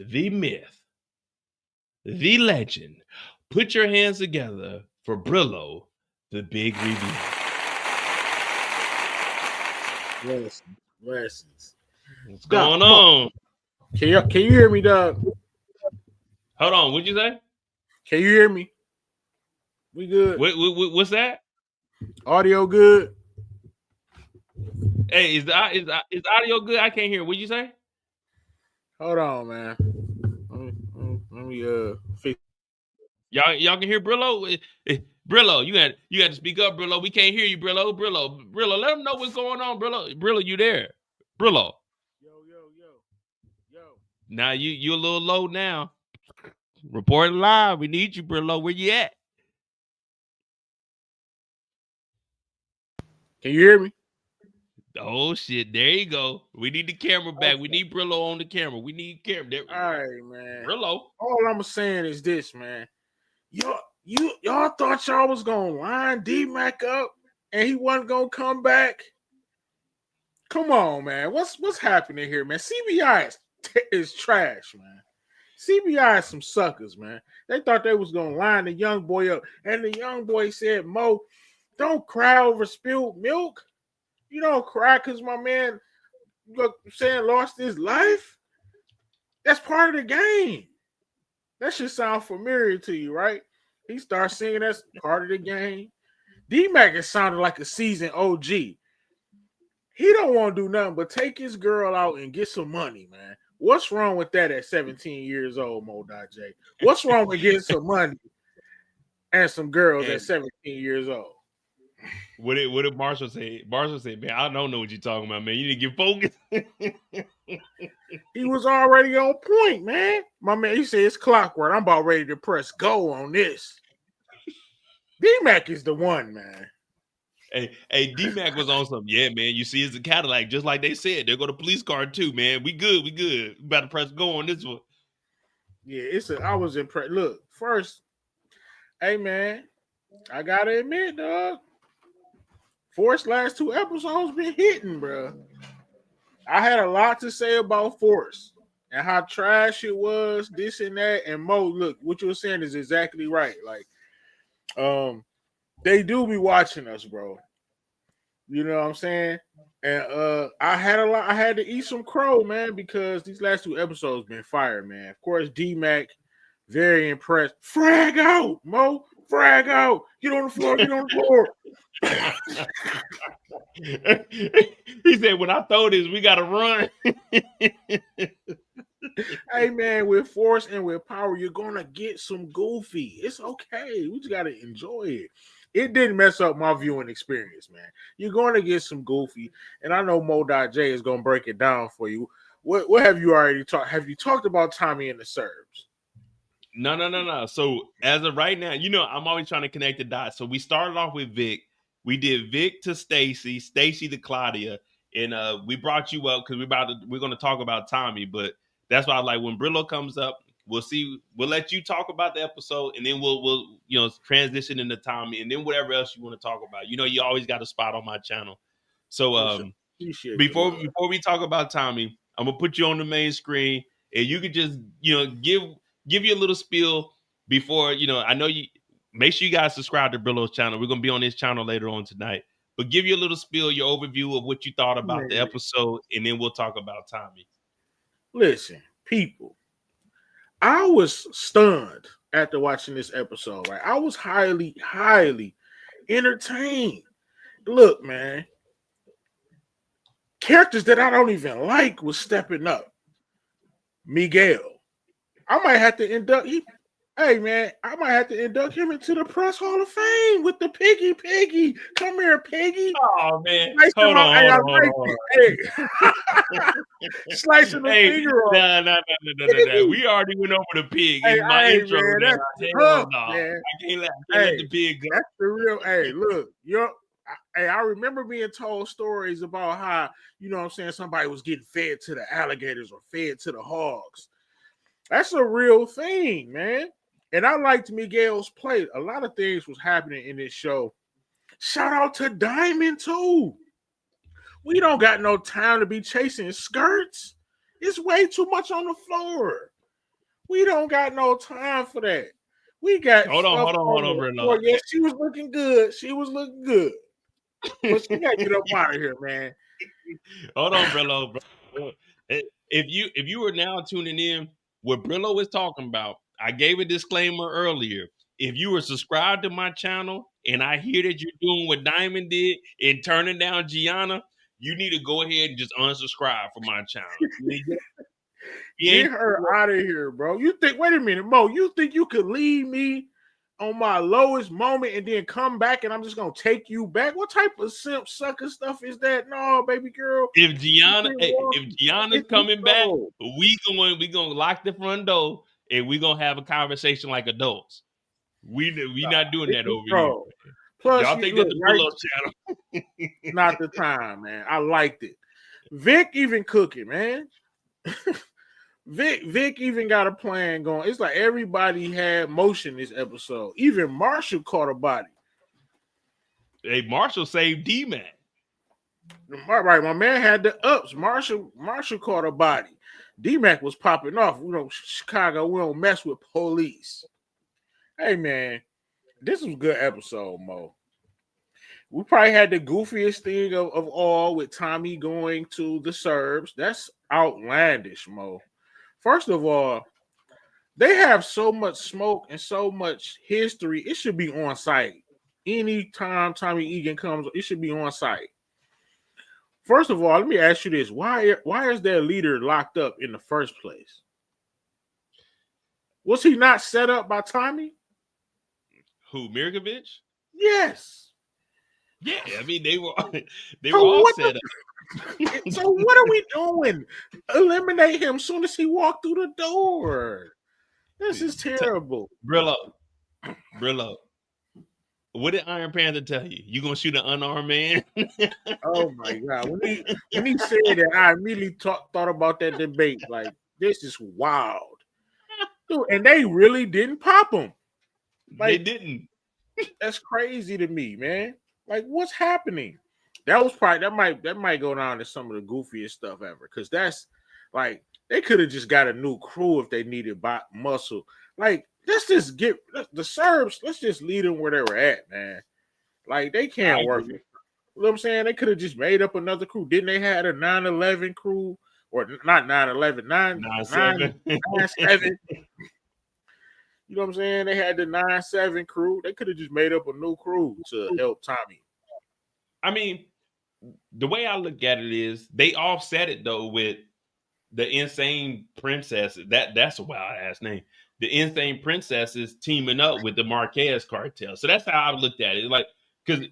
the myth, the legend. Put your hands together for Brillo, the big reveal. Blessings. What's Doc, going on? can you hear me, Doc? Hold on, what'd you say? Can you hear me? We good? What's that? Audio good? Hey, is audio good? I can't hear. What'd you say? Hold on, man. Let me fix. Y'all can hear Brillo? Brillo, you got to speak up, Brillo. We can't hear you, Brillo. Let them know what's going on, Brillo, you there? Brillo. Yo. Now you a little low now. Reporting live. We need you, Brillo. Where you at? Can you hear me? Oh shit! There you go. We need the camera back. Okay. We need Brillo on the camera. We need camera. There. All right, man. Brillo. All I'm saying is this, man. Y'all thought y'all was gonna line DMac up and he wasn't gonna come back. Come on, man. What's happening here, man? CBI is trash, man. CBI is some suckers, man. They thought they was gonna line the young boy up, and the young boy said, "Mo, don't cry over spilled milk. You don't cry because my man, lost his life. That's part of the game. That should sound familiar to you, right?" He starts singing that's part of the game. DMac is sounding like a seasoned OG. He don't want to do nothing but take his girl out and get some money, man. What's wrong with that at 17 years old, Mo.J? What's wrong with getting some money and some girls at 17 years old? What did Marshall say? Marshall said, "Man, I don't know what you're talking about, man. You need to get focused." He was already on point, man. My man, he said it's clockwork. I'm about ready to press go on this. DMac is the one, man. Hey, DMac was on something. Yeah, man. You see, it's a Cadillac, just like they said. They're going to police car too, man. We good. We about to press go on this one. Yeah, I was impressed. Look, first, hey man, I gotta admit, dog, Force last 2 episodes been hitting, bro. I had a lot to say about Force and how trash it was, this and that. And Mo, look, what you were saying is exactly right. Like, they do be watching us, bro. You know what I'm saying? And I had to eat some crow, man, because these last 2 episodes been fire, man. Of course, DMac, very impressed. Frag out, Mo. Frag out. Get on the floor. Get on the floor. He said, when I throw this, we got to run. Hey, man, with Force and with power, you're going to get some goofy. It's okay. We just got to enjoy it. It didn't mess up my viewing experience, man. You're going to get some goofy. And I know Mo.J is going to break it down for you. What have you already talked? Have you talked about Tommy and the Serbs? No. So as of right now, I'm always trying to connect the dots. So we started off with Vic. We did Vic to Stacy to Claudia, and we brought you up because we're going to talk about Tommy. But that's why, like, when Brillo comes up, we'll see. We'll let you talk about the episode, and then we'll transition into Tommy, and then whatever else you want to talk about. You always got a spot on my channel. So before we talk about Tommy, I'm gonna put you on the main screen, and you could just give you a little spiel before, I know you make sure you guys subscribe to Brillo's channel. We're going to be on his channel later on tonight, but give you a little spiel, your overview of what you thought about the episode. And then we'll talk about Tommy. Listen, people, I was stunned after watching this episode, right? I was highly, highly entertained. Look, man, characters that I don't even like was stepping up. Miguel. I might have to induct him. Hey, man, I might have to induct him into the Press Hall of Fame with the Piggy. Come here, Piggy. Oh, man. Hold on. Hey. Slicing the finger off. No. We already went over the pig in my intro. Man, that's tough, man. I can't let the pig go. That's the real. Hey, look, I remember being told stories about how, somebody was getting fed to the alligators or fed to the hogs. That's a real thing, man. And I liked Miguel's play. A lot of things was happening in this show. Shout out to Diamond, too. We don't got no time to be chasing skirts. It's way too much on the floor. We don't got no time for that. We got stuff hold on on, the Brillo. floor. Yeah, she was looking good. She was looking good. But she gotta get up out of here, man. Hold on, Brillo. If you were now tuning in, what Brillo is talking about, I gave a disclaimer earlier. If you were subscribed to my channel and I hear that you're doing what Diamond did and turning down Gianna, you need to go ahead and just unsubscribe from my channel. Get her out of here, bro. You think, wait a minute, Mo, you think you could leave me on my lowest moment and then come back and I'm just gonna take you back? What type of simp sucker stuff is that? No, baby girl. If Gianna's coming back, we gonna lock the front door and we gonna have a conversation like adults. We not doing that over here. Plus, y'all think that's the Brillo channel? Not the time, man. I liked it. Vic even cooking, man. Vic even got a plan going. It's like everybody had motion this episode. Even Marshall caught a body. Hey, Marshall saved DMac. Right, my man had the ups. Marshall caught a body. DMac was popping off. You know, Chicago, we don't mess with police. Hey, man, this was a good episode, Mo. We probably had the goofiest thing of all with Tommy going to the Serbs. That's outlandish, Mo. First of all, they have so much smoke and so much history. It should be on site. Anytime Tommy Egan comes, it should be on site. First of all, let me ask you this. Why is their leader locked up in the first place? Was he not set up by Tommy? Who, Mirkovic? Yes. Yeah, I mean, they were all set up. So what are we doing? Eliminate him as soon as he walked through the door. This is terrible. Brillo. What did Iron Panther tell you? You gonna shoot an unarmed man? Oh my God! When he said that, I immediately thought about that debate. Like, this is wild, dude. And they really didn't pop him. Like, they didn't. That's crazy to me, man. Like, what's happening? That might go down to some of the goofiest stuff ever. Because that's like, they could have just got a new crew if they needed muscle. Like, let's just get the Serbs. Let's just lead them where they were at, man. Like, they can't work. You know what I'm saying? They could have just made up another crew. Didn't they have a 9/11 crew? Or not 9/11, 9/7. You know what I'm saying? They had the 9/7 crew. They could have just made up a new crew to help Tommy. I mean, the way I look at it is they offset it though with the Insane Princesses. That's a wild ass name. The Insane Princesses teaming up with the Marquez cartel. So that's how I looked at it. Like, because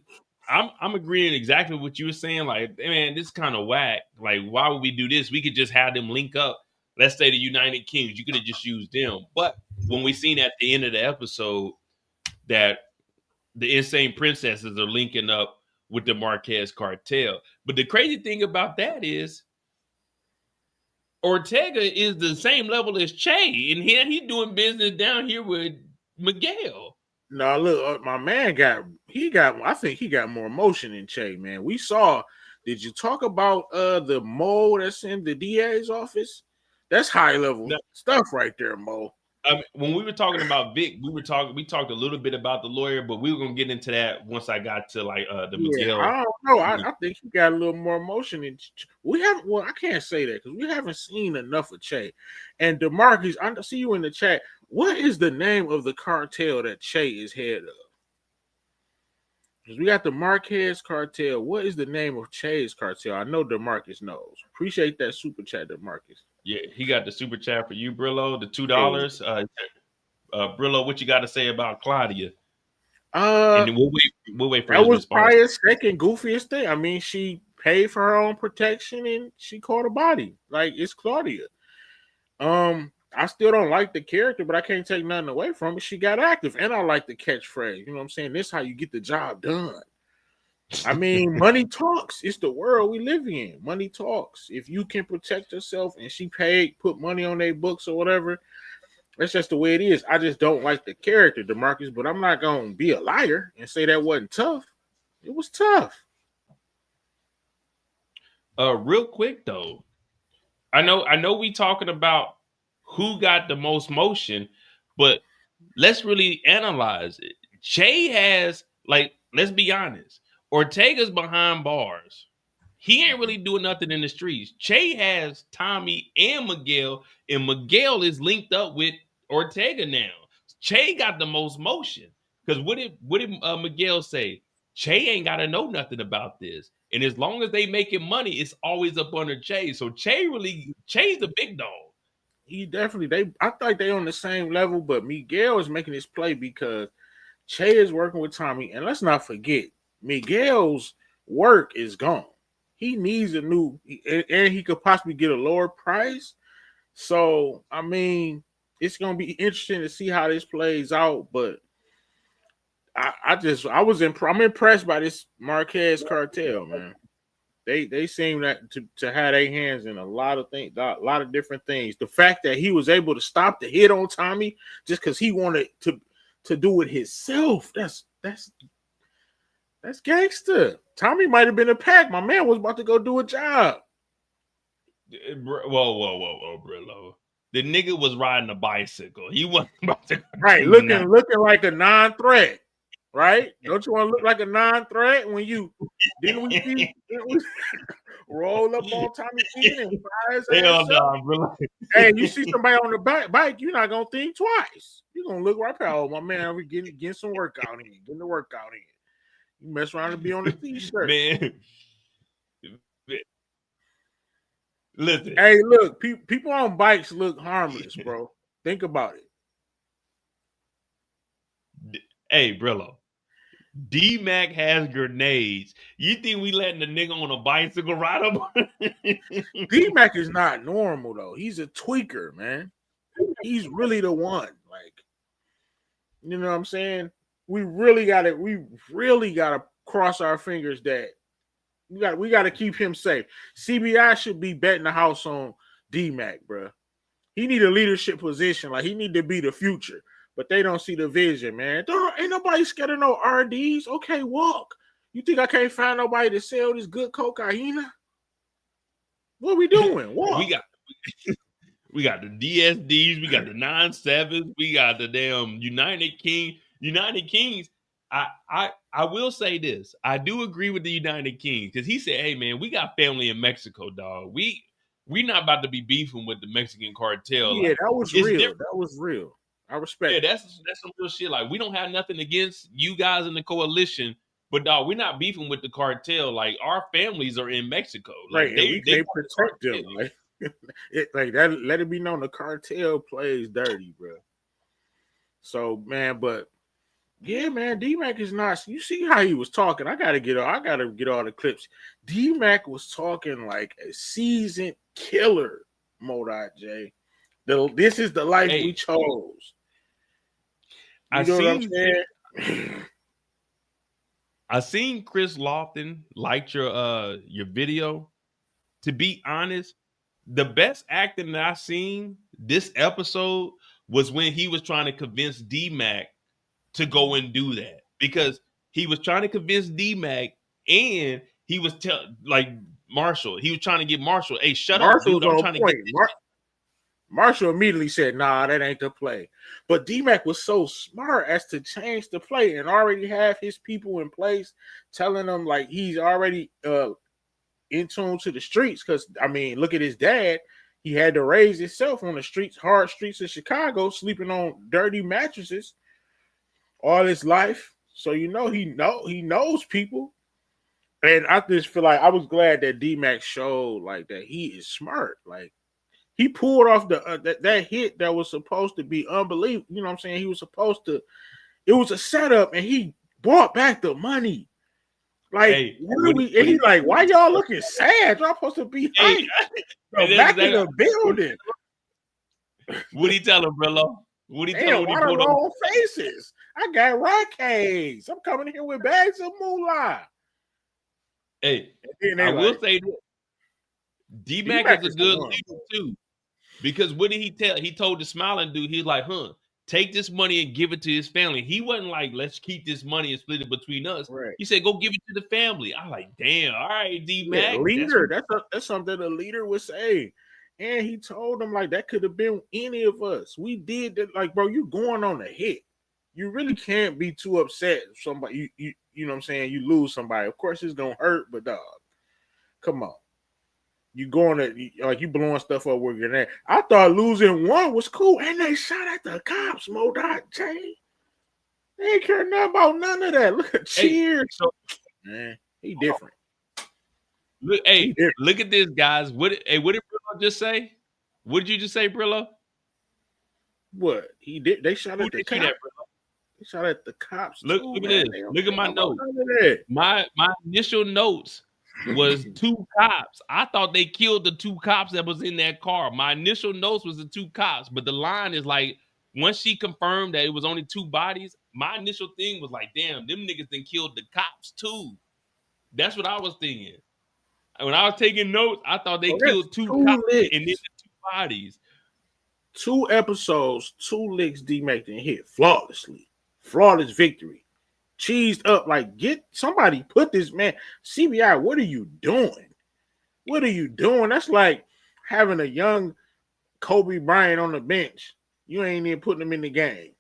I'm agreeing exactly with what you were saying. Like, man, this is kind of whack. Like, why would we do this? We could just have them link up. Let's say the United Kings. You could have just used them. But when we seen at the end of the episode that the Insane Princesses are linking up with the Marquez cartel. But the crazy thing about that is Ortega is the same level as Che, and he's doing business down here with Miguel. No, look, my man I think he got more emotion than Che, man. We saw, did you talk about the mole that's in the DA's office? That's high level stuff right there, Mo. When we were talking about Vic, we talked a little bit about the lawyer, but we were gonna get into that once I got to like the Miguel. I don't know. I think he got a little more emotion than we haven't. Well, I can't say that because we haven't seen enough of Che. And DeMarcus, I see you in the chat. What is the name of the cartel that Che is head of? Because we got the Marquez cartel. What is the name of Che's cartel? I know DeMarcus knows. Appreciate that super chat, DeMarcus. Yeah, he got the super chat for you, Brillo, the $2. Brillo, what you got to say about Claudia? And then we'll wait for that his was response. Probably his second goofiest thing. I mean, she paid for her own protection and she caught a body. Like, it's Claudia. I still don't like the character, but I can't take nothing away from it. She got active, and I like the catchphrase. You know what I'm saying? This is how you get the job done. I mean, money talks. It's the world we live in. Money talks. If you can protect yourself and she put money on their books or whatever, that's just the way it is. I just don't like the character, DeMarcus, but I'm not going to be a liar and say that wasn't tough. It was tough. Real quick, though. I know we talking about who got the most motion, but let's really analyze it. Che has, like, let's be honest, Ortega's behind bars. He ain't really doing nothing in the streets. Che has Tommy and Miguel is linked up with Ortega now. Che got the most motion. Because what did Miguel say? Che ain't got to know nothing about this. And as long as they making money, it's always up under Che. So Che's the big dog. He definitely I think they on the same level, but Miguel is making this play because Che is working with Tommy, and let's not forget Miguel's work is gone. He needs a new, and he could possibly get a lower price. So I mean, it's gonna be interesting to see how this plays out. But I'm impressed by this Marquez cartel, man. They seem to have their hands in a lot of things, a lot of different things. The fact that he was able to stop the hit on Tommy just because he wanted to do it himself, that's gangster. Tommy might have been a pack. My man was about to go do a job. Whoa, Brillo. The nigga was riding a bicycle. He wasn't about to looking like a non-threat. Right? Don't you want to look like a non-threat when you didn't we roll up on Tommy Egan and fire his ass up? No, hey, you see somebody on the bike, you're not gonna think twice. You're gonna look right past, oh my man, we getting some workout in, getting the workout in. You mess around and be on the t-shirt. Man. Listen. Hey, look, people on bikes look harmless, bro. Think about it. Hey, Brillo. DMac has grenades. You think we letting the nigga on a bicycle ride up? DMac is not normal though. He's a tweaker, man. He's really the one. Like, you know what I'm saying? We really gotta cross our fingers that we gotta keep him safe. CBI should be betting the house on DMac, bro. He need a leadership position. Like, he need to be the future. But they don't see the vision, man. Ain't nobody scared of no RDs. Okay, walk. You think I can't find nobody to sell this good cocaine? What are we doing? Walk. We got the DSDs. We got the 9-7s. We got the damn United Kings. I will say this. I do agree with the United Kings because he said, hey, man, we got family in Mexico, dog. We not about to be beefing with the Mexican cartel. Yeah, like, that was real. Different. That was real. I respect. Yeah, that's some real shit. Like, we don't have nothing against you guys in the coalition, but dog, we're not beefing with the cartel. Like, our families are in Mexico. Like, right, they protect them. Like that. Let it be known the cartel plays dirty, bro. So, man, but yeah, man, DMac is not. You see how he was talking? I gotta get all the clips. DMac was talking like a seasoned killer, Modot J. This is the life we chose. You know what I'm saying? I seen Chris Lofton liked your video. To be honest, the best acting that I seen this episode was when he was trying to convince DMac to go and do that, because he was trying to convince DMac and he was Marshall. He was trying to get Marshall, hey, shut up, dude. I'm trying to get Marshall immediately said, nah, that ain't the play. But DMac was so smart as to change the play and already have his people in place telling them like he's already in tune to the streets. Because, I mean, look at his dad. He had to raise himself on the streets, hard streets of Chicago, sleeping on dirty mattresses all his life. So, you know, he knows people. And I just feel like I was glad that DMac showed like that he is smart. Like, he pulled off that hit that was supposed to be unbelievable. You know what I'm saying? It was a setup, and he brought back the money. Like, hey, and he's like, why y'all looking sad? Y'all supposed to be back in the building. What'd he tell him, Brillo? What'd he tell him? Why the wrong faces? I got rackets. I'm coming here with bags of moolah. Hey, I will say this. DMac is a good leader too. Because what did he tell? He told the smiling dude, he's like, take this money and give it to his family. He wasn't like, let's keep this money and split it between us. Right. He said, go give it to the family. I'm like, damn, all right, DMac. Yeah, leader. That's something a leader would say. And he told them like that could have been any of us. We did that. Like, bro, you going on a hit. You really can't be too upset if somebody you know what I'm saying, you lose somebody. Of course it's gonna hurt, but dog, come on. You going to like you blowing stuff up with your name. I thought losing one was cool, and they shot at the cops, Modot Jay. They ain't care nothing about none of that. Look at cheers. So, Man, he different. Look, hey, look at this, guys. What did Brillo just say? What did you just say, Brillo? What he did? They shot at the cops. They shot at the cops. Look at this. Look at my notes. My initial notes was 2 cops. I thought they killed the 2 cops that was in that car. My initial notes was the 2 cops, but the line is like once she confirmed that it was only 2 bodies, my initial thing was like, damn, them niggas then killed the cops too. That's what I was thinking. When I was taking notes, I thought they killed 2 cops and then the 2 bodies. 2 episodes, 2 licks DMac didn't hit flawlessly. Flawless victory. Cheesed up like get somebody put this man. CBI, what are you doing? What are you doing? That's like having a young Kobe Bryant on the bench. You ain't even putting him in the game.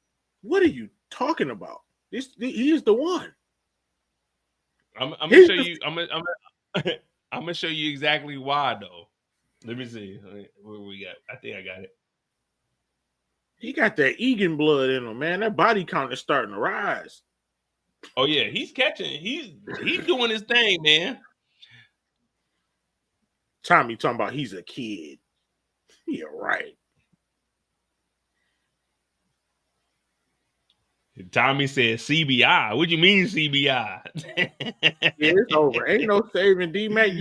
What are you talking about? He is the one. I'm gonna show you. I'm gonna show you exactly why though. Let me see where we got. I think I got it. He got that Egan blood in him, man. That body count is starting to rise. Oh yeah, he's catching. He's doing his thing, man. Tommy talking about he's a kid. Yeah, right. Tommy said CBI. What do you mean CBI? Yeah, it's over. Ain't no saving DMac.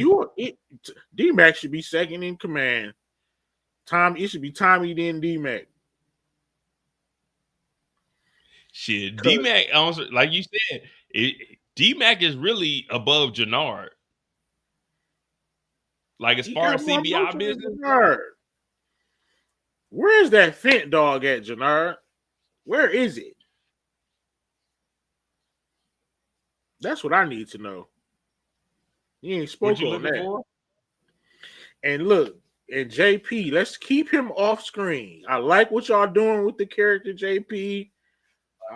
DMac should be second in command. It should be Tommy then DMac. Shit, DMac, like you said, DMac is really above Jannard. Like as far as CBI business. Where is that Fent dog at, Jannard? Where is it? That's what I need to know. You ain't spoken on that. For? And look, and JP, let's keep him off screen. I like what y'all doing with the character JP.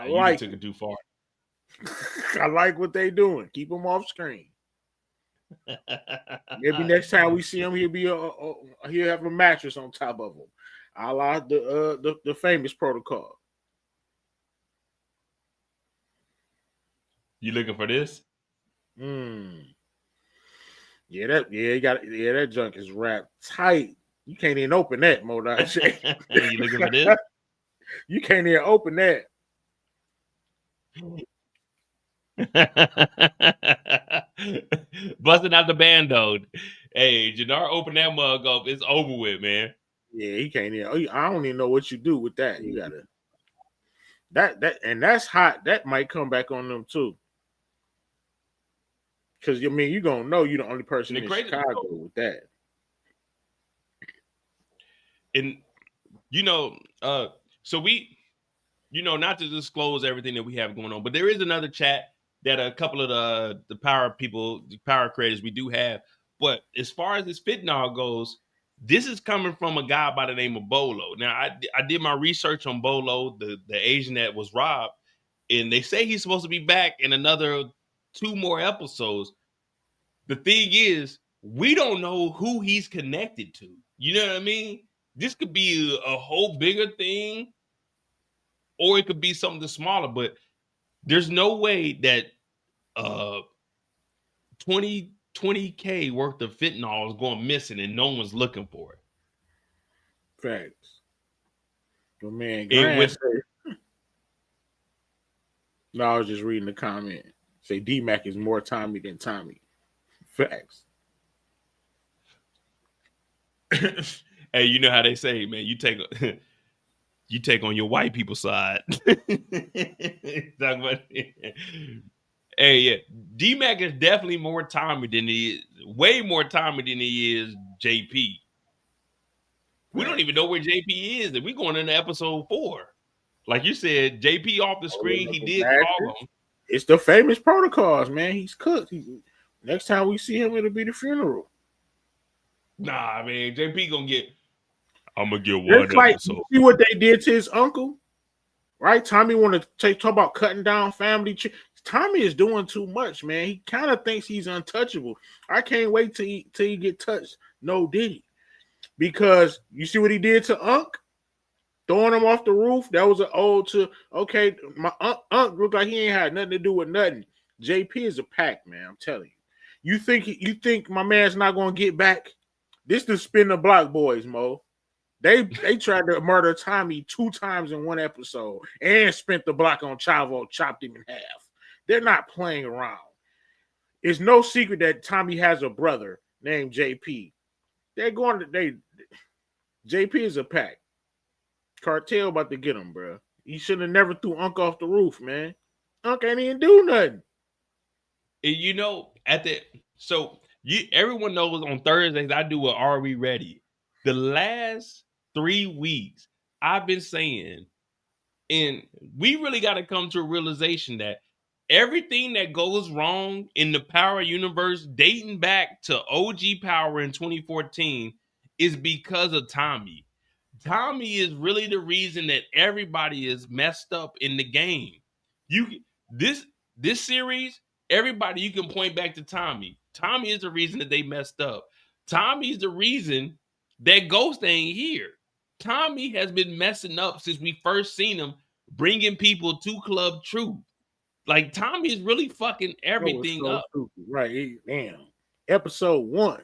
You took it too far. I like what they doing. Keep him off screen. Maybe next time we see him, he'll have a mattress on top of him. I like the famous protocol. You looking for this? Yeah, that junk is wrapped tight. You can't even open that, Modot. You looking for this? You can't even open that. Busting out the bando. Hey, Jannard, open that mug up. It's over with, man. Yeah, he can't even. I don't even know what you do with that. You gotta and that's hot. That might come back on them too. Because you're gonna know you're the only person in Chicago with that. And so we, not to disclose everything that we have going on, but there is another chat that a couple of the power people, the power creators we do have. But as far as this fentanyl goes, this is coming from a guy by the name of Bolo. Now, I did my research on Bolo, the Asian that was robbed, and they say he's supposed to be back in another 2 more episodes. The thing is, we don't know who he's connected to. You know what I mean? This could be a whole bigger thing, or it could be something smaller, but there's no way that 20K worth of fentanyl is going missing and no one's looking for it. Facts. Your man Grant No, I was just reading the comment. Say DMac is more Tommy than Tommy. Facts. Hey, you know how they say, man, you take on your white people side. Hey, yeah, DMac is definitely more Tommy than he is, way more Tommy than he is JP. We don't even know where JP is, and we're going into episode 4. Like you said, JP off the screen, he did call him. It's the famous protocols, man. He's cooked. Next time we see him, it'll be the funeral. Nah, man, JP gonna get. I'm gonna get one It's like, episode. you see what they did to his uncle, right? Tommy want to talk about cutting down family. Tommy is doing too much, man. He kind of thinks he's untouchable. I can't wait till he get touched. No Diddy, because you see what he did to Unc, throwing him off the roof. That was an ode to, okay, my Unc looked like he ain't had nothing to do with nothing. JP is a pack, man. I'm telling you. You think my man's not gonna get back? This the spin the block boys, Mo. They tried to murder Tommy 2 times in one episode and spent the block on Chavo, chopped him in half. They're not playing around. It's no secret that Tommy has a brother named JP. JP is a pack. Cartel about to get him, bro. He should have never threw Unc off the roof, man. Unc ain't even do nothing. You know, everyone knows on Thursdays I do a Are We Ready? The last 3 weeks I've been saying, and we really got to come to a realization that everything that goes wrong in the Power universe dating back to OG Power in 2014 is because of Tommy. Tommy is really the reason that everybody is messed up in the game. This series, everybody you can point back to Tommy. Tommy is the reason that they messed up. Tommy's the reason that Ghost ain't here. Tommy has been messing up since we first seen him, bringing people to Club Truth. Like, Tommy is really fucking everything up. Stupid. Right? Damn. Episode 1.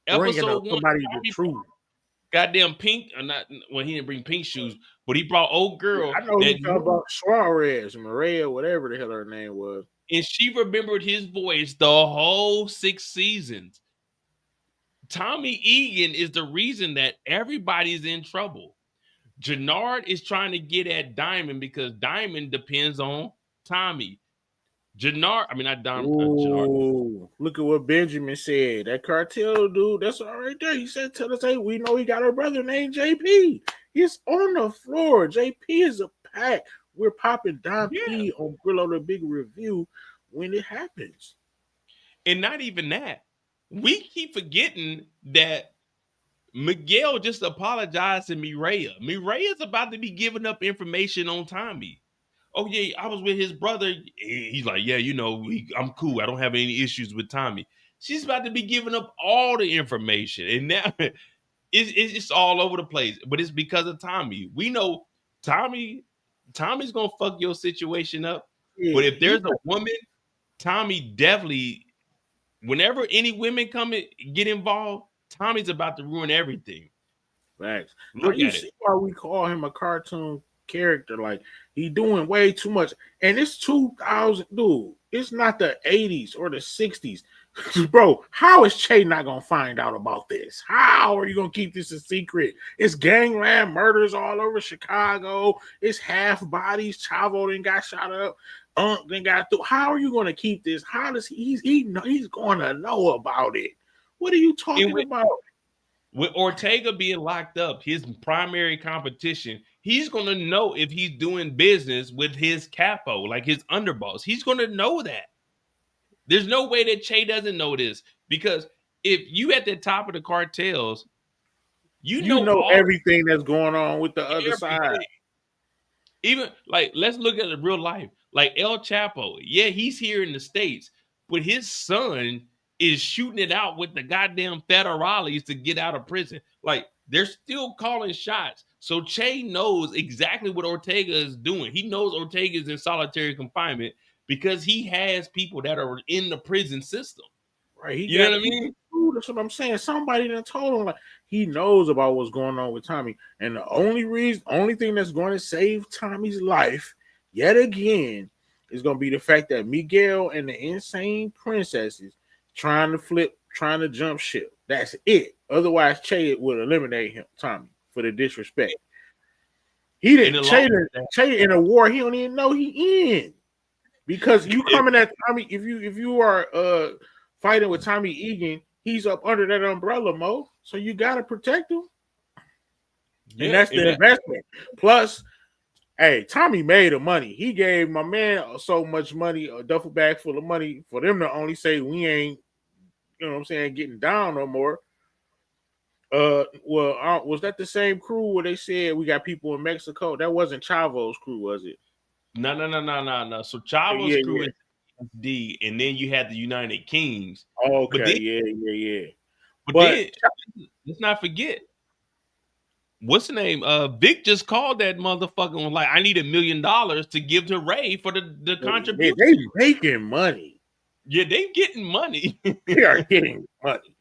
Episode 1. Somebody the truth. Goddamn Pink, or not? Well, he didn't bring Pink shoes, but he brought old girl. I know he talking about Suarez, Maria, whatever the hell her name was, and she remembered his voice the whole 6 seasons. Tommy Egan is the reason that everybody's in trouble. Jannard is trying to get at Diamond because Diamond depends on Tommy. Jannard, I mean, not Diamond. Jannard. Look at what Benjamin said. That cartel dude, that's all right there. He said, tell us, hey, we know he got a brother named JP. He's on the floor. JP is a pack. We're popping Don P on Brillo the Big Review when it happens. And not even that. We keep forgetting that Miguel just apologized to Mireya. Mireya's about to be giving up information on Tommy. Oh, yeah, I was with his brother. He's like, yeah, you know, I'm cool. I don't have any issues with Tommy. She's about to be giving up all the information. And now it's all over the place. But it's because of Tommy. We know Tommy's going to fuck your situation up. Yeah, but if there's a woman, Tommy definitely, whenever any women come and get involved, Tommy's about to ruin everything. Facts. Look, you see why we call him a cartoon character? Like, he doing way too much. And it's 2000, dude. It's not the 80s or the 60s. Bro, how is Che not gonna find out about this? How are you gonna keep this a secret? It's gangland murders all over Chicago. It's half bodies. Chavo then got shot up. Then got through. How are you gonna keep this? How does he's gonna know about it? What are you talking about? With Ortega being locked up, his primary competition, he's gonna know if he's doing business with his capo, like his underboss. He's gonna know that. There's no way that Che doesn't know this, because if you at the top of the cartels, you know everything that's going on with the other side. Even like, let's look at the real life. Like El Chapo, yeah, he's here in the States, but his son is shooting it out with the goddamn federales to get out of prison. Like, they're still calling shots. So Che knows exactly what Ortega is doing. He knows Ortega is in solitary confinement because he has people that are in the prison system. Right. You know what I mean? That's what I'm saying. Somebody done told him, like, he knows about what's going on with Tommy. And the only thing that's going to save Tommy's life yet again is going to be the fact that Miguel and the insane princesses trying to jump ship. That's it. Otherwise, Che would eliminate him, Tommy, for the disrespect. He didn't. Che in a war he don't even know he in. Because you coming at Tommy, if you are fighting with Tommy Egan, he's up under that umbrella, Mo. So you gotta protect him. Yeah, and that's the investment. Plus, hey, Tommy made the money. He gave my man so much money, a duffel bag full of money, for them to only say we ain't, you know what I'm saying, getting down no more. Well, was that the same crew where they said we got people in Mexico? That wasn't Chavo's crew, was it? No. So Yeah, Chavo's crew yeah. is D, and then you had the United Kings. But Okay, then, yeah. but But then, let's not forget what's the name? Vic just called that motherfucker and was like, I need $1 million to give to Ray for the they contribution. making money. Yeah, they getting money. They are getting money,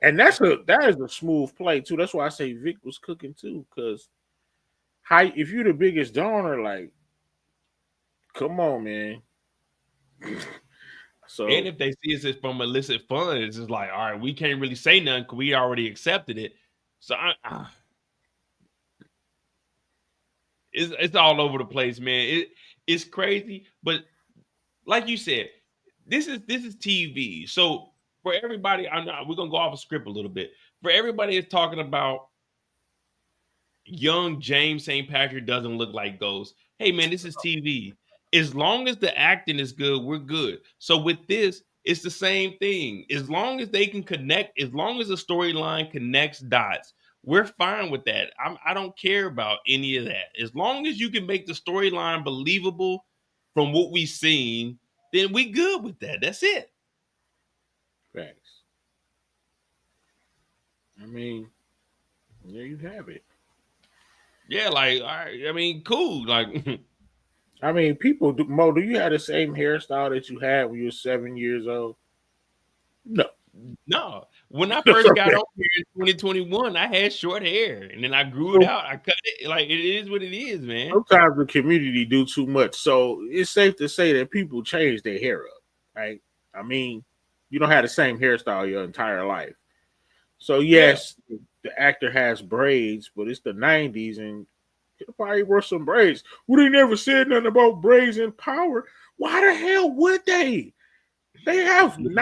and that is a smooth play too. That's why I say Vic was cooking too, because how if you're the biggest donor, like, come on, man. And So if they see it's from illicit funds, it's like, all right, we can't really say nothing because we already accepted it. So it's all over the place, man. It's crazy, but like you said, this is TV. So for everybody, I know we're gonna go off a script a little bit. For everybody that's talking about young James St. Patrick doesn't look like Ghost. Hey man, this is TV. As long as the acting is good, we're good. So with this, it's the same thing. As long as they can connect, as long as the storyline connects dots, we're fine with that. I don't care about any of that. As long as you can make the storyline believable from what we've seen, then we good with that. That's it. facts. I mean, there you have it. Yeah, like all right, I mean, cool. Like I mean, people do. Mo, do you have the same hairstyle that you had when you were 7 years old? No. no, when I first got Okay. on here in 2021, I had short hair, and then I grew it So out. I cut it. Like it is what it is, man. sometimes the community do too much. So it's safe to say that people change their hair up, right? I mean, you don't have the same hairstyle your entire life. So Yeah, yes, the actor has braids, but it's the '90s, and he'll probably wear some braids. Well, they never said nothing about braids and power. Why the hell would they? They have an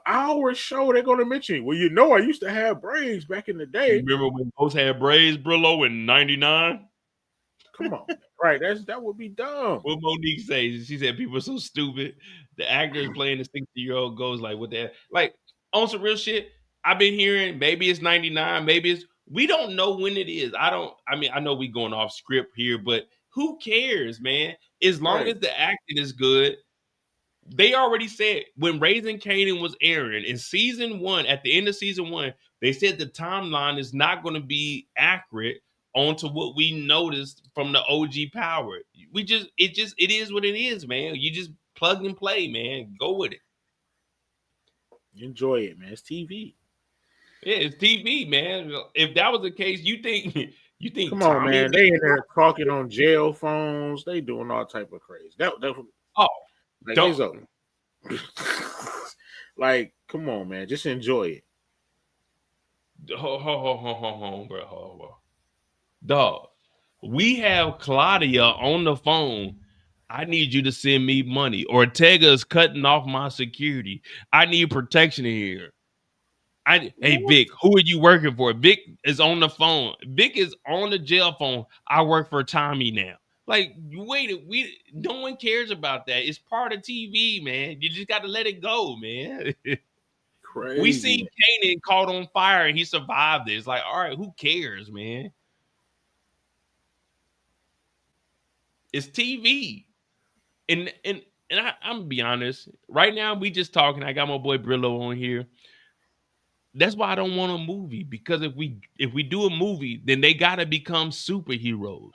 hour show. They're gonna mention. Well, I used to have braids back in the you day. remember when most had braids, Brillo, in '99? Come on, right? That would be dumb. What Monique says, she said people are so stupid. The actors playing the 60-year-old goes like, what the like on some real shit. I've been hearing maybe it's '99, maybe it's we don't know when it is. I mean, I know we going off script here, but who cares, man? As long Right. as the acting is good, they already said when Raising Kanan was airing in season one, at the end of season one, they said the timeline is not going to be accurate onto what we noticed from the OG Power. It is what it is, man. You just plug and play, man. Go with it. Enjoy it, man. It's TV. Yeah, it's TV, man. If that was the case, you think Come on, Tommy man. would be They in there talking on jail phones. They doing all type of crazy. That oh like don't it's over. Like, come on, man. Just enjoy it. bro. Dog. We have Claudia on the phone. I need you to send me money. Ortega is cutting off my security. I need protection here. Hey What? Vic, who are you working for? Vic is on the phone. Vic is on the jail phone. I work for Tommy now. Like, wait, no one cares about that. It's part of TV, man. You just got to let it go, man. We Crazy. seen Kanan caught on fire and he survived it. It's like, all right, who cares, man? It's TV. I'm gonna be honest. Right now, we just talking. I got my boy Brillo on here. That's why I don't want a movie because if we do a movie, then they gotta become superheroes.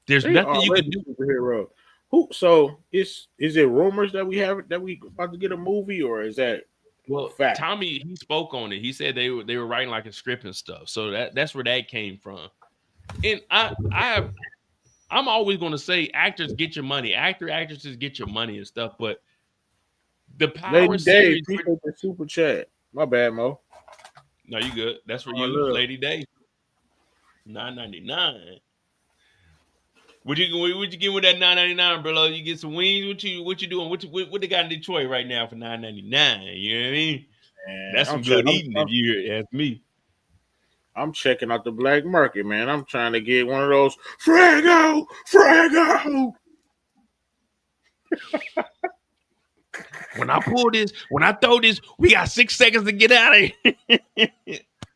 There's They nothing you already can do. superhero. Who? So is it rumors that we about to get a movie, or is that Well, fact? Tommy he spoke on it. He said they were writing like a script and stuff. So that's where that came from. And I'm always gonna say actors get your money, actresses get your money and stuff. But the Power Lady Day, series, appreciate the super chat. My bad, Mo. no, you good. That's for Oh, you, look. Lady Day. 9.99. What you get with that 9.99, bro? You get some wings. What you doing? What they got in Detroit right now for 9.99? You know what I mean? Man, That's some good eating if you ask me. I'm checking out the black market, man. I'm trying to get one of those Frago. When I throw this, we got 6 seconds to get out of here.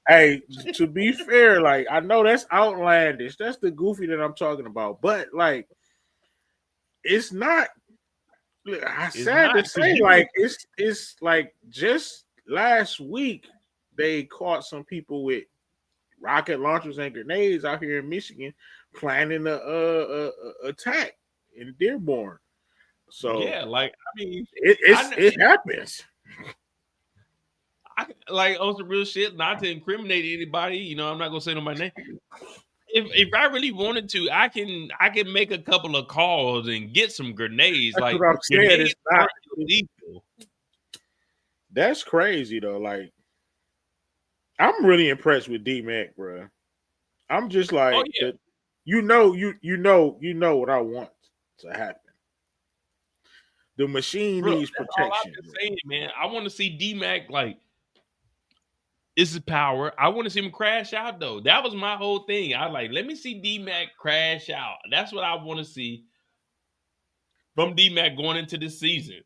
Hey, to be fair, like I know that's outlandish. That's the goofy that I'm talking about. But like, it's not. I It's sad not to because say, you would. like it's like just last week they caught some people with rocket launchers and grenades out here in Michigan planning a attack in Dearborn. So Yeah, like I mean, it happens. I like on some real shit. Not to incriminate anybody, I'm not gonna say nobody's name. If I really wanted to, I can make a couple of calls and get some grenades. That's what Like I'm saying. grenades It's not. aren't illegal. That's crazy though. Like I'm really impressed with DMac, bro. I'm just Oh like yeah, the, you know what I want to happen. The machine bro. needs That's all I've protection. been saying, man. I want to see DMac like this is power. I want to see him crash out though. That was my whole thing. I like let me see DMac crash out. That's what I want to see from DMac going into this season.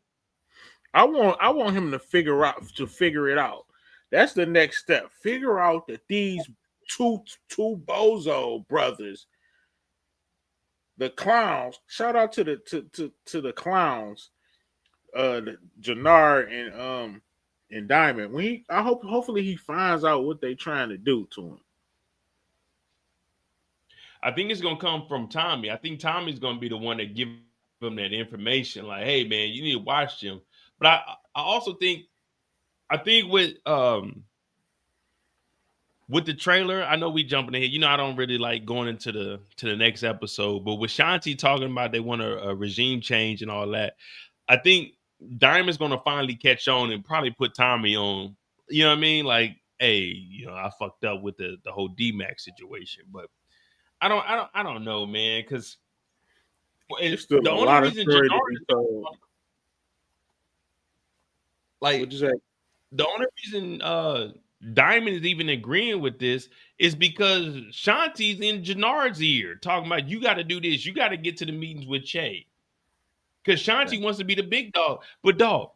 I want him to figure it out. That's the next step. Figure out that these two bozo brothers, the clowns. Shout out to to the clowns, the Jannard and Diamond. Hopefully he finds out what they trying to do to him. I think it's gonna come from Tommy. I think Tommy's gonna be the one that give him that information. Like, hey man, you need to watch him. But I also think with the trailer, I know we jumping ahead. I don't really like going into the next episode, but with Shanti talking about they want a regime change and all that, I think Diamond's gonna finally catch on and probably put Tommy on. You know what I mean? Like, hey, I fucked up with the whole DMac situation, but I don't know, man, because There's still the a only lot of reason story to Jannard be is told. like What you say? the only reason Diamond is even agreeing with this is because Shanti's in Jannard's ear talking about you got to do this, you got to get to the meetings with Che. Because Shanti wants to be the big dog. But dog,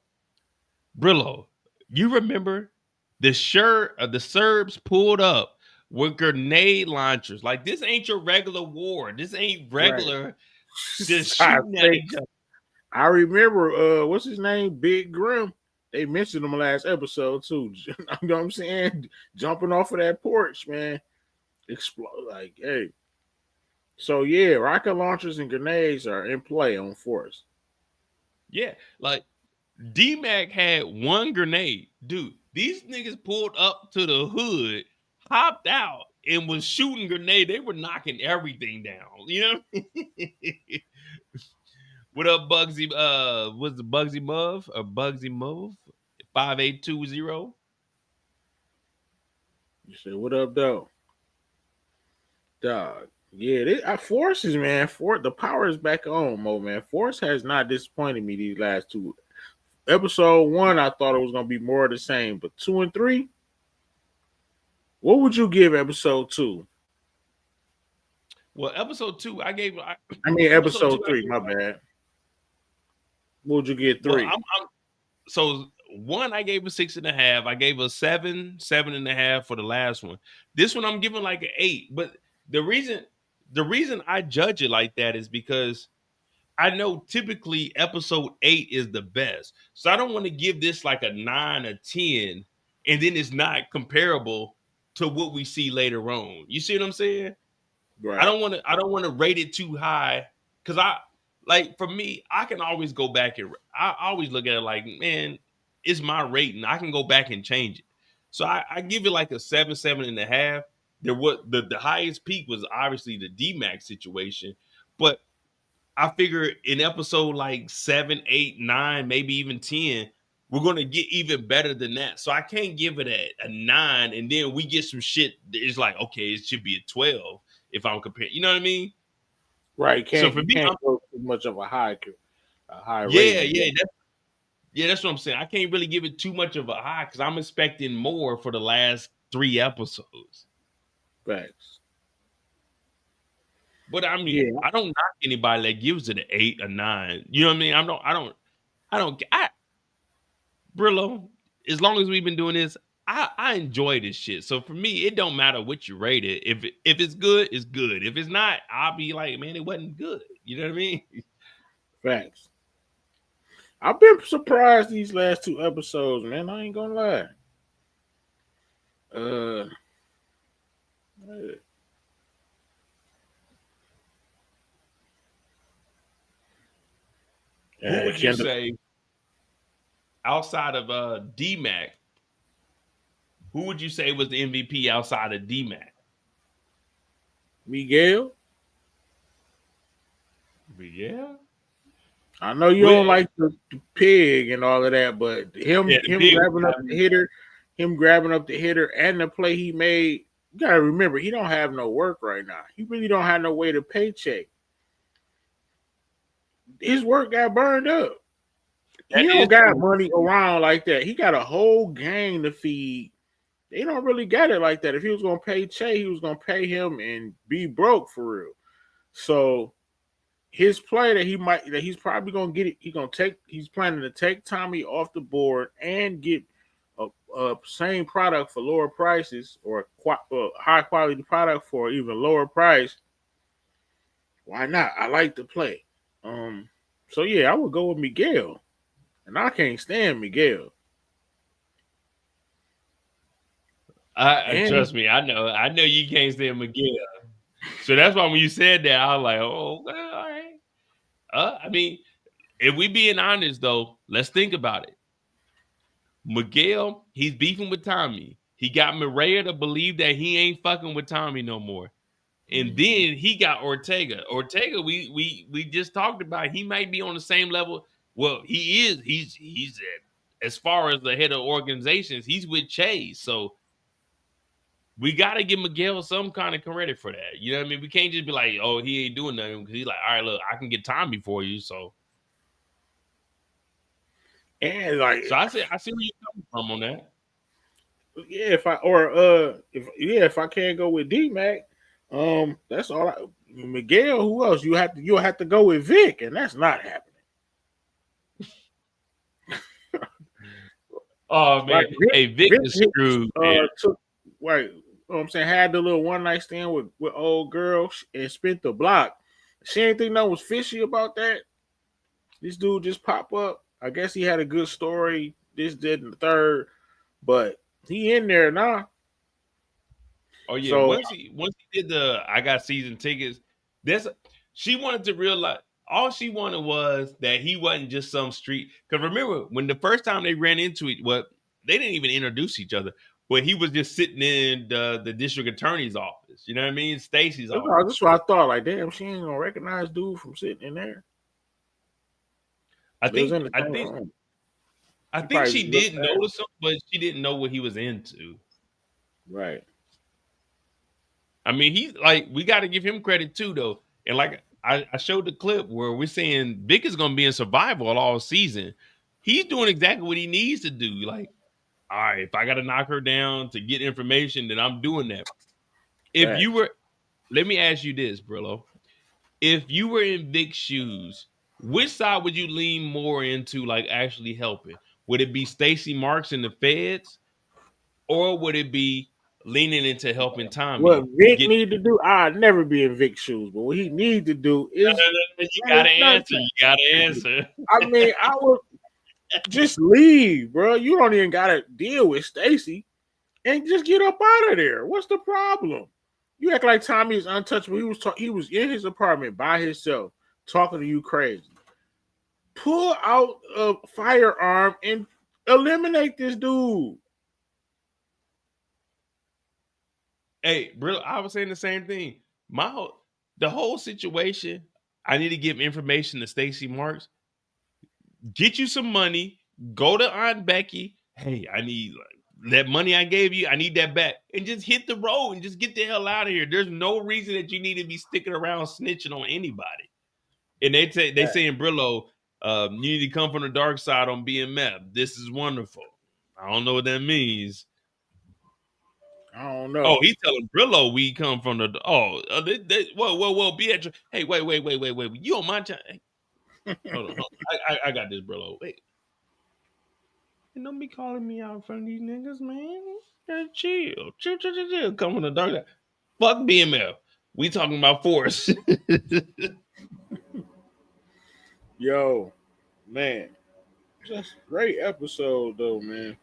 Brillo, you remember the shirt of the Serbs pulled up with grenade launchers. Like this ain't your regular war. This ain't Right. regular just I shooting at think each other. I remember what's his name? Big Grim. They mentioned him last episode too. You know what I'm saying? Jumping off of that porch, man. Explode like, hey. So yeah, rocket launchers and grenades are in play on Force. Yeah, like DMac had one grenade. Dude, these niggas pulled up to the hood, hopped out, and was shooting grenade. They were knocking everything down. You know? What up, Bugsy? Was the Bugsy Muv or Bugsy Move? 5820. You say, what up, though? Dog. Yeah, Forces, man. The power is back on, Mo, man. Force has not disappointed me these last two. Episode 1, I thought it was gonna be more of the same, but 2 and 3, what would you give episode 2? Well, episode 2, I mean episode 2, episode 3, my bad. What would you get well, 3? so 1, I gave a 6.5. I gave a 7, 7.5 for the last one. This one I'm giving like an 8. But the reason I judge it like that is because I know typically episode 8 is the best. So I don't want to give this like a 9 or 10, and then it's not comparable to what we see later on. You see what I'm saying? I Right. don't want to rate it too high because like for me, I can always go back and I always look at it like, man, it's my rating. I can go back and change it. So I give it like a 7, 7.5. The highest peak was obviously the DMAX situation, but I figure in episode like 7, 8, 9, maybe even 10, we're gonna get even better than that. So I can't give it a 9, and then we get some shit. It's like, okay, it should be a 12 if I'm comparing. You know what I mean? Right. So for You me, can't go too much of a high yeah, rating. that's what I'm saying. I can't really give it too much of a high because I'm expecting more for the last 3 episodes. Facts. But I mean, Yeah. I don't knock anybody that gives it an 8 or 9. You know what I mean? I don't. Brillo, as long as we've been doing this, I enjoy this shit. So for me, it don't matter what you rate it. If it's good, it's good. If it's not, I'll be like, man, it wasn't good. You know what I mean? Facts. I've been surprised these last 2 episodes, man. I ain't gonna lie. Uh, Who would you Kendall, say outside of DMac? Who would you say was the MVP outside of DMac? Miguel. Yeah. I know you don't like the pig and all of that, but him grabbing up the hitter and the play he made. You gotta remember, he don't have no work right now. He really don't have no way to paycheck. His work got burned up. He don't got money around like that. He got a whole gang to feed. They don't really get it like that. If he was gonna pay Che, he was gonna pay him and be broke for real. So his play that he's probably gonna get it. He's planning to take Tommy off the board and get a same product for lower prices or a high quality product for even lower price. Why not? I like the play. So yeah, I would go with Miguel, and I can't stand Miguel. Trust me, I know you can't stand Miguel. So that's why when you said that, I was like, oh, well, all right. I mean, if we being honest though, let's think about it. Miguel, he's beefing with Tommy. He got Maria to believe that he ain't fucking with Tommy no more. And then he got Ortega. Ortega, we just talked about. He might be on the same level. Well, he is. He's at, as far as the head of organizations, he's with Chase. So we got to give Miguel some kind of credit for that. You know what I mean? We can't just be like, oh, he ain't doing nothing because he's like, all right, look, I can get Tommy for you. So, and like, so I see where you're coming from on that. Yeah, if I can't go with DMac, that's all. Miguel, who else? You'll have to go with Vic, and that's not happening. Oh man, like Vic is screwed. I'm saying, had the little one night stand with old girl and spent the block. She ain't think nothing was fishy about that. This dude just pop up. I guess he had a good story. This, did, and the third, but he in there now. Oh yeah, so, once he did the I got season tickets, she wanted to realize all she wanted was that he wasn't just some street. Because remember, when the first time they ran into it, they didn't even introduce each other. But he was just sitting in the district attorney's office. You know what I mean? Stacy's office. That's what I thought. Like, damn, she ain't gonna recognize dude from sitting in there. I think she did notice him, but she didn't know what he was into. Right. I mean, he's like, we got to give him credit too, though. And like I showed the clip where we're saying Vic is going to be in survival all season. He's doing exactly what he needs to do. Like, all right, if I got to knock her down to get information, then I'm doing that. If you were, let me ask you this, Brillo. If you were in Vic's shoes, which side would you lean more into, like actually helping? Would it be Stacey Marks and the feds, or would it be leaning into helping Tommy? What Vic need to do, I'd never be in Vic's shoes, but what he need to do is you gotta answer. You gotta answer. I mean, I would just leave, bro. You don't even gotta deal with Stacey and just get up out of there. What's the problem? You act like Tommy is untouchable. He was in his apartment by himself talking to you crazy. Pull out a firearm and eliminate this dude. Hey, bro, I was saying the same thing. The whole situation, I need to give information to Stacey Marks. Get you some money. Go to Aunt Becky. Hey, I need that money I gave you. I need that back. And just hit the road and just get the hell out of here. There's no reason that you need to be sticking around snitching on anybody. And they say in Brillo, you need to come from the dark side on BMF. This is wonderful. I don't know what that means. I don't know. Oh, he's telling Brillo we come from the. Whoa, Beatrice. Hey, wait. You on my time? Hold on. I got this, Brillo. Wait. And don't be calling me out in front of these niggas, man. Gotta chill. Chill. Come on the dark side. Fuck BMF. We talking about force. Yo, man, just great episode though, man.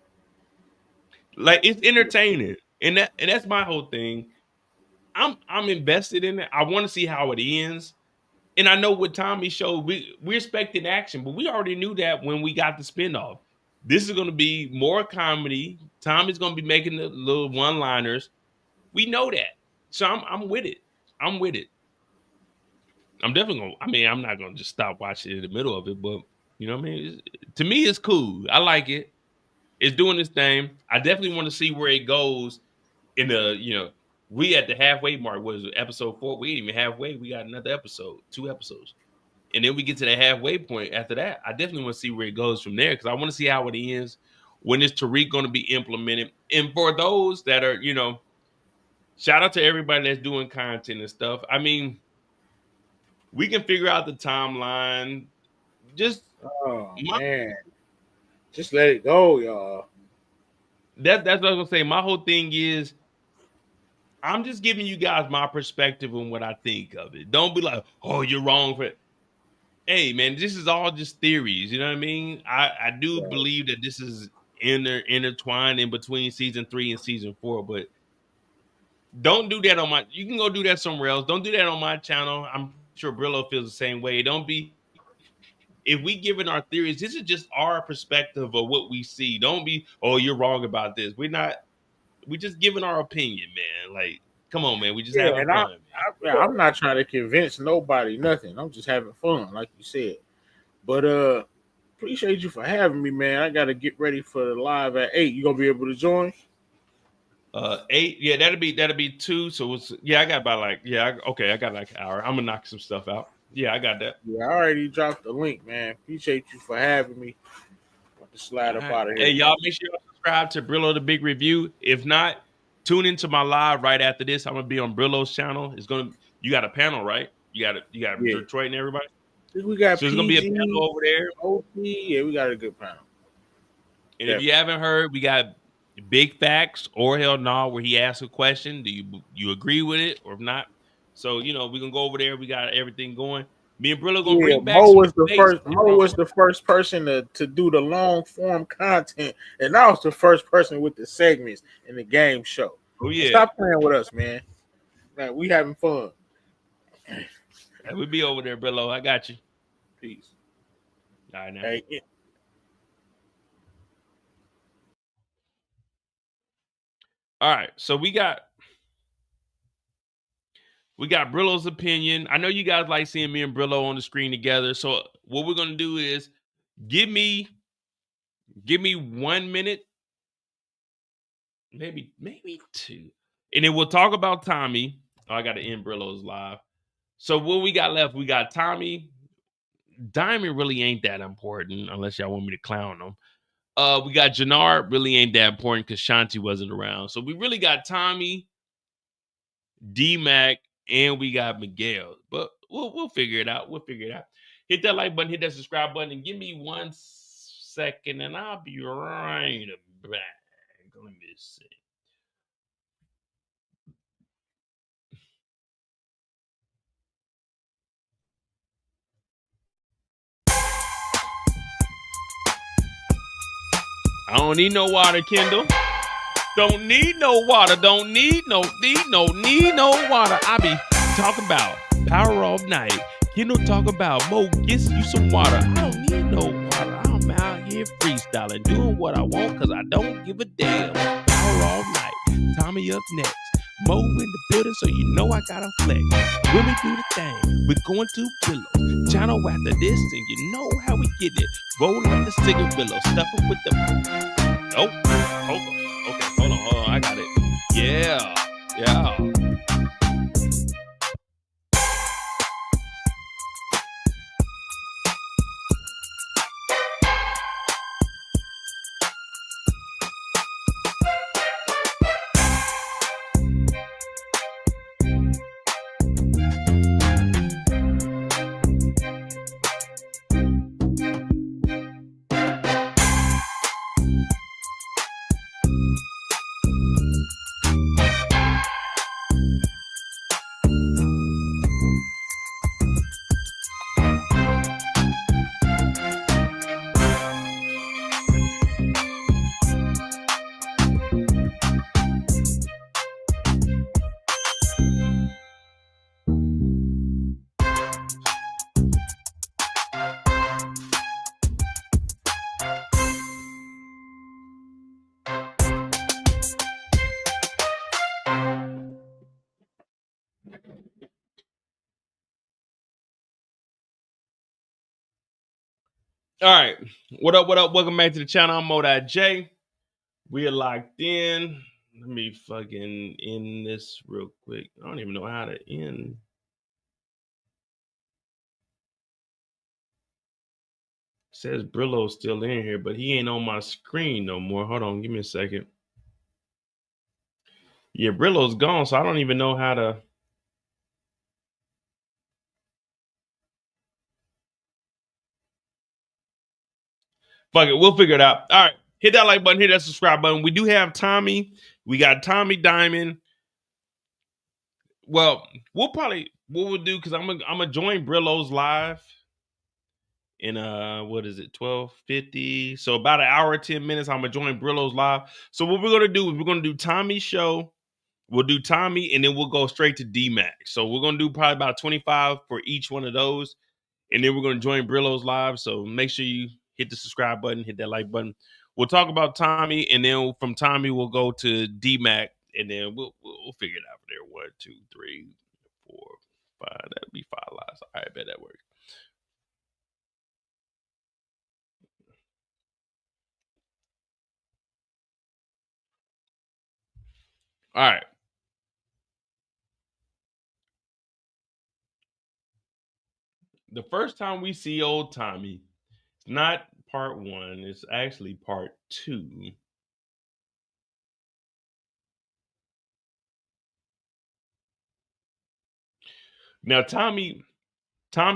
Like it's entertaining. And that's my whole thing. I'm invested in it. I want to see how it ends. And I know what Tommy showed, we're expecting action, but we already knew that when we got the spinoff. This is going to be more comedy. Tommy's going to be making the little one-liners. We know that. So I'm with it. I'm with it. I'm definitely going to, I mean, I'm not going to just stop watching it in the middle of it, but you know what I mean? To me, it's cool. I like it. It's doing its thing. I definitely want to see where it goes in the, we at the halfway mark. What is it, episode 4? We ain't even halfway. We got another episode, 2 episodes. And then we get to the halfway point after that. I definitely want to see where it goes from there because I want to see how it ends. When is Tariq going to be implemented? And for those that are, shout out to everybody that's doing content and stuff. I mean, we can figure out the timeline. Just man, just let it go, y'all. That's what I was gonna say. My whole thing is, I'm just giving you guys my perspective on what I think of it. Don't be like, "Oh, you're wrong for it." Hey, man, this is all just theories. You know what I mean? I do believe that this is intertwined in between season 3 and season 4, but don't do that on my. You can go do that somewhere else. Don't do that on my channel. I'm sure Brillo feels the same way. Don't be. If we giving our theories, this is just our perspective of what we see. Don't be, "Oh, you're wrong about this." We're not. We just giving our opinion, man. Like, come on, man. We just having fun. I'm not trying to convince nobody nothing. I'm just having fun, like you said. But appreciate you for having me, man. I gotta get ready for the live at 8. You gonna be able to join? 8, yeah, that'll be 2. So it's I got about I got like an hour. I'm gonna knock some stuff out. Yeah, I got that. Yeah, I already dropped the link, man. Appreciate you for having me. Want to slide up out of here. Hey, y'all, make sure y'all subscribe to Brillo the Big Review. If not, tune into my live right after this. I'm gonna be on Brillo's channel. You got a panel, right? You got Detroit and everybody. We got so there's gonna be a panel over there. OP, yeah, we got a good panel. And if you haven't heard, we got Big Facts or Hell No, where he asks a question. Do you agree with it or not? So we're gonna go over there. We got everything going. Me and Brillo gonna bring back. Mo was the first person to do the long form content, and I was the first person with the segments in the game show. Oh yeah, stop playing with us, man. Man, we having fun. We be over there, Brillo. I got you. Peace. All right, now. Hey, all right, so we got Brillo's opinion. I know you guys like seeing me and Brillo on the screen together. So what we're gonna do is give me 1 minute, maybe 2, and then we'll talk about Tommy. Oh, I got to end Brillo's live. So what we got left? We got Tommy. Diamond really ain't that important unless y'all want me to clown him. We got Jannard, really ain't that important because Shanti wasn't around. So we really got Tommy, DMac, and we got Miguel. But we'll figure it out. Hit that like button, hit that subscribe button, and give me 1 second, and I'll be right back. Let me see. I don't need no water, Kendall. Don't need no water. Don't need no water. I be talking about power of night. Kendall talk about Mo gets you some water. I don't need no water. I'm out here freestyling, doing what I want because I don't give a damn. Power of night. Tommy up next. Mo in the building, so you know I gotta flex. Really do the thing. We're going to Brillo. Channel after this, and you know how we get it. Roll up the cigarillo, stuff it with the. Oh, hold on. Okay, hold on. I got it. Yeah. All right. What up? What up? Welcome back to the channel. I'm Mo.J. We are locked in. Let me fucking end this real quick. I don't even know how to end. It says Brillo's still in here, but he ain't on my screen no more. Hold on, give me a second. Yeah, Brillo's gone, so I don't even know how to. Fuck it, we'll figure it out. All right, hit that like button, hit that subscribe button. We do have Tommy. We got Tommy Diamond. Well, we'll we'll do because I'm gonna join Brillo's live in what is it, 12:50? So about an hour, 10 minutes. I'm gonna join Brillo's live. So what we're gonna do is we're gonna do Tommy's show. We'll do Tommy, and then we'll go straight to DMac. So we're gonna do probably about 25 for each one of those, and then we're gonna join Brillo's live. So make sure you hit the subscribe button, hit that like button. We'll talk about Tommy, and then from Tommy we'll go to DMac, and then we'll figure it out from there. 1, 2, 3, 4, 5. That'd be 5 lives. I bet that works. All right. The first time we see old Tommy, it's not part 1, it's actually part 2. Now Tommy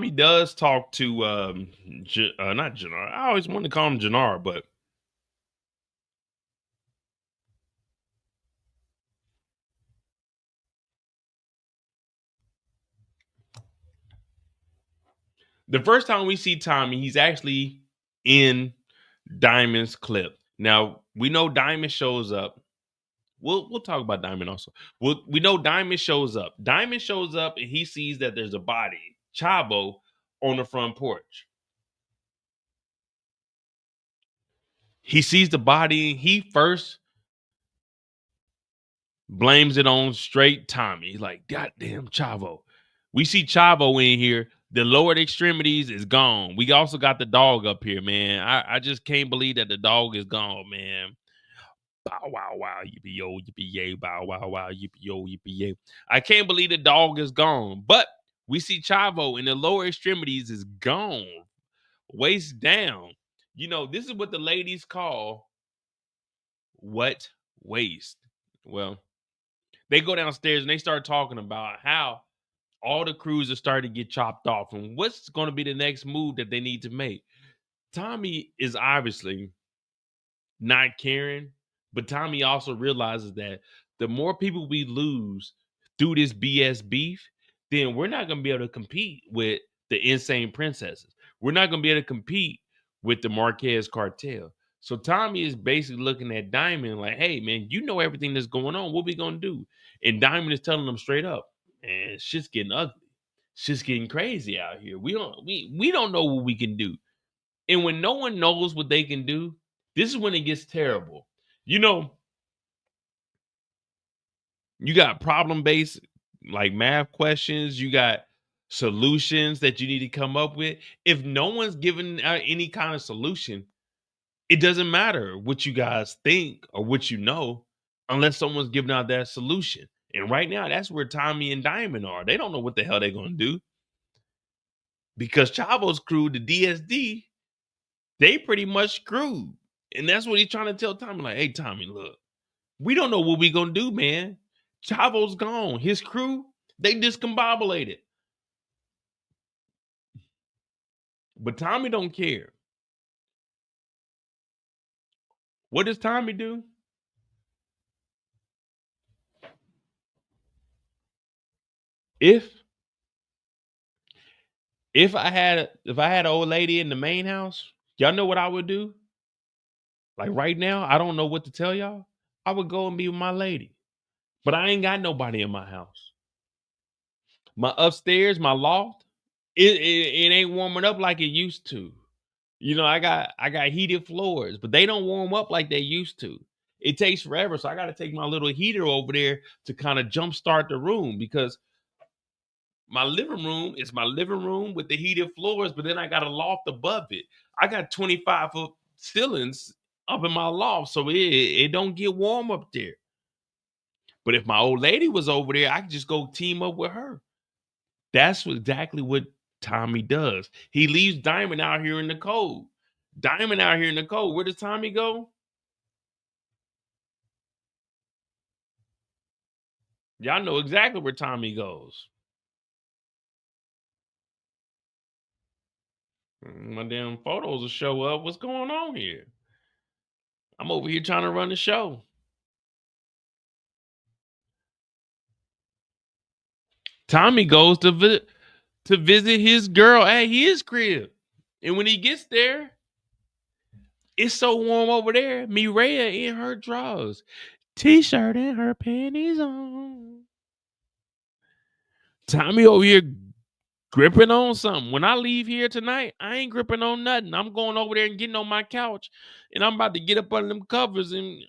does talk to not Jannar. I always want to call him Jannar, but the first time we see Tommy, he's actually in Diamond's clip. Now we know Diamond shows up. We'll talk about Diamond also. We know Diamond shows up. Diamond shows up and he sees that there's a body, Chavo, on the front porch. He sees the body. He first blames it on straight Tommy. He's like, goddamn Chavo. We see Chavo in here. The lowered extremities is gone. We also got the dog up here, man. I just can't believe that the dog is gone, man. Bow wow wow, yippee yo, yippee yay, bow wow wow, yippee yo, yippee yay. I can't believe the dog is gone. But we see Chavo and the lower extremities is gone. Waist down. You know, this is what the ladies call what waist. Well, they go downstairs and they start talking about how all the crews are starting to get chopped off and what's going to be the next move that they need to make. Tommy is obviously not caring, but Tommy also realizes that the more people we lose through this BS beef, then we're not going to be able to compete with the Insane Princesses. We're not going to be able to compete with the Marquez cartel. So Tommy is basically looking at Diamond like, hey, man, you know everything that's going on. What we going to do? And Diamond is telling them straight up, man, shit's getting ugly. Shit's getting crazy out here. We don't know what we can do. And when no one knows what they can do, this is when it gets terrible. You know, you got problem-based like math questions, you got solutions that you need to come up with. If no one's giving out any kind of solution, it doesn't matter what you guys think or what you know unless someone's giving out that solution. And right now, that's where Tommy and Diamond are. They don't know what the hell they're going to do because Chavo's crew, the DSD, they pretty much screwed. And that's what he's trying to tell Tommy. Like, hey, Tommy, look, we don't know what we gonna do, man. Chavo's gone. His crew, they discombobulated. But Tommy don't care. What does Tommy do? If I had an old lady in the main house, y'all know what I would do? Like right now, I don't know what to tell y'all. I would go and be with my lady. But I ain't got nobody in my house. My upstairs, my loft, it ain't warming up like it used to. You know, I got heated floors, but they don't warm up like they used to. It takes forever, so I got to take my little heater over there to kind of jumpstart the room because My living room is my living room with the heated floors, but then I got a loft above it. I got 25-foot ceilings up in my loft, so it don't get warm up there. But if my old lady was over there, I could just go team up with her. That's exactly what Tommy does. He leaves Diamond out here in the cold. Diamond out here in the cold. Where does Tommy go? Y'all know exactly where Tommy goes. My damn photos will show up. What's going on here? I'm over here trying to run the show. Tommy goes to visit his girl at his crib. And when he gets there, it's so warm over there. Mireya in her drawers, t-shirt and her panties on. Tommy over here gripping on something. When I leave here tonight, I ain't gripping on nothing. I'm going over there and getting on my couch, and I'm about to get up under them covers and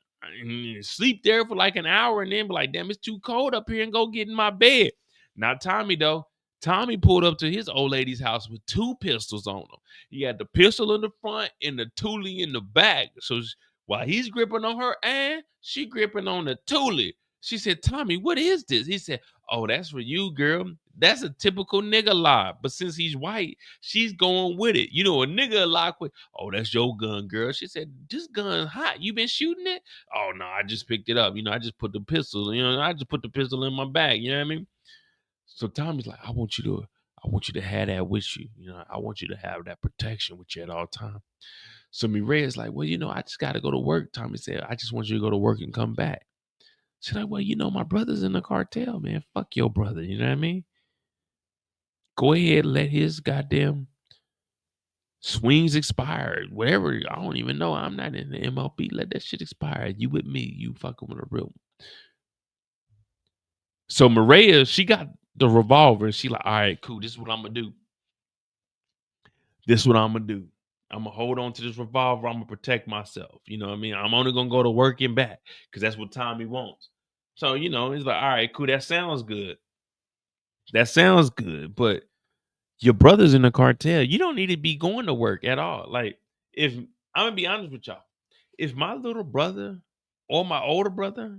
sleep there for like an hour, and then be like, damn, it's too cold up here, and go get in my bed. Not Tommy though. Tommy pulled up to his old lady's house with two pistols on him. He had the pistol in the front and the Thule in the back. So while he's gripping on her ass, she gripping on the Thule. She said, Tommy, what is this? He said, oh, that's for you, girl. That's a typical nigga lie. But since he's white, she's going with it. You know, a nigga lie quick. Oh, that's your gun, girl. She said, this gun's hot. You been shooting it? Oh, no, I just picked it up. You know, I just put the pistol, I just put the pistol in my bag. You know what I mean? So Tommy's like, I want you to have that with you. I want you to have that protection with you at all times. So Mireya's like, well, I just got to go to work. Tommy said, I just want you to go to work and come back. She's like, well, my brother's in the cartel, man. Fuck your brother. You know what I mean? Go ahead, let his goddamn swings expire. Whatever. I don't even know. I'm not in the MLB. Let that shit expire. You with me. You fucking with a real one. So Mireya, she got the revolver. She like, all right, cool. This is what I'm gonna do. This is what I'm gonna do. I'm gonna hold on to this revolver. I'm gonna protect myself. You know what I mean? I'm only gonna go to work and back because that's what Tommy wants. So, he's like, all right, cool. That sounds good. That sounds good. But your brother's in the cartel. You don't need to be going to work at all. Like, if I'm gonna be honest with y'all, if my little brother or my older brother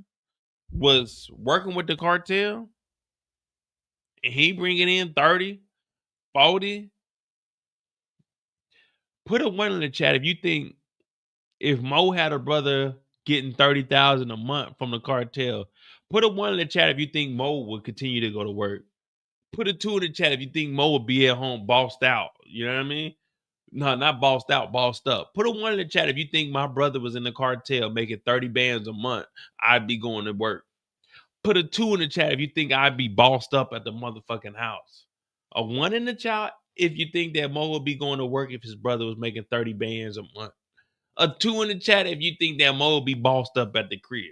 was working with the cartel and he bringing in 30, 40, put a one in the chat if you think if Mo had a brother getting 30,000 a month from the cartel. Put a one in the chat if you think Mo would continue to go to work. Put a two in the chat if you think Mo would be at home bossed out. You know what I mean? No, not bossed out, bossed up. Put a one in the chat if you think my brother was in the cartel making 30 bands a month. I'd be going to work. Put a two in the chat if you think I'd be bossed up at the motherfucking house. A one in the chat if you think that Mo would be going to work if his brother was making 30 bands a month. A two in the chat if you think that Mo would be bossed up at the crib.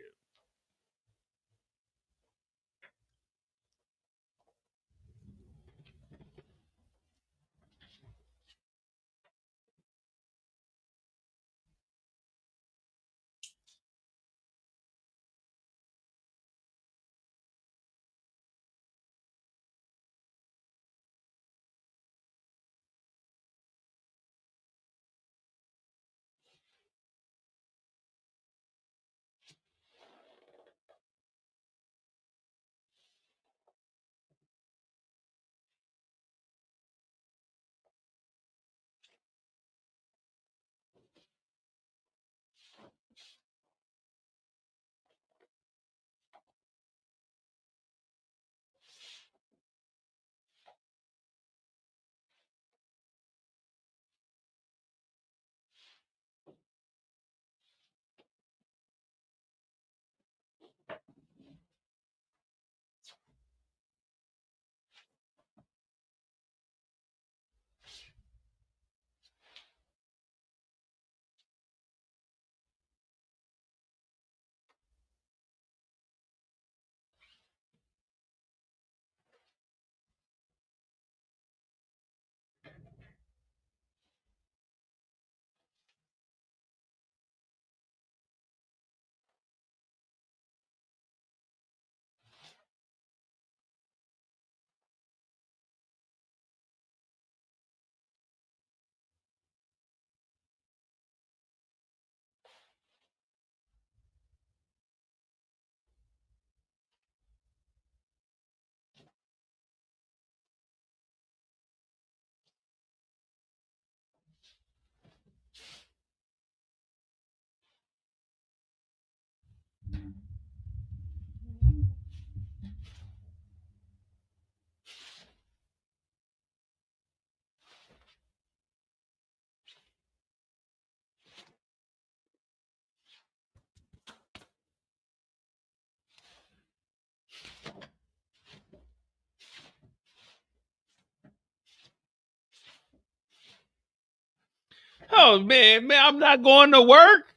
Oh man, I'm not going to work.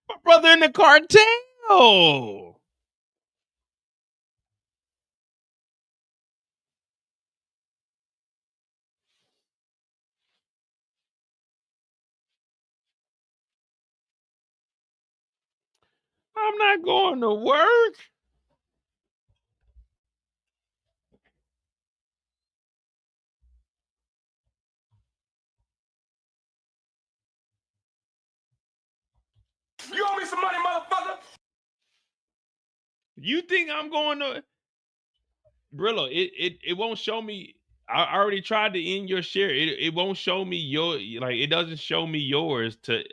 My brother in the cartel. I'm not going to work. You owe me some money, motherfucker. You think I'm going to Brillo? It won't show me. I already tried to end your share. It won't show me your, like, it doesn't show me yours to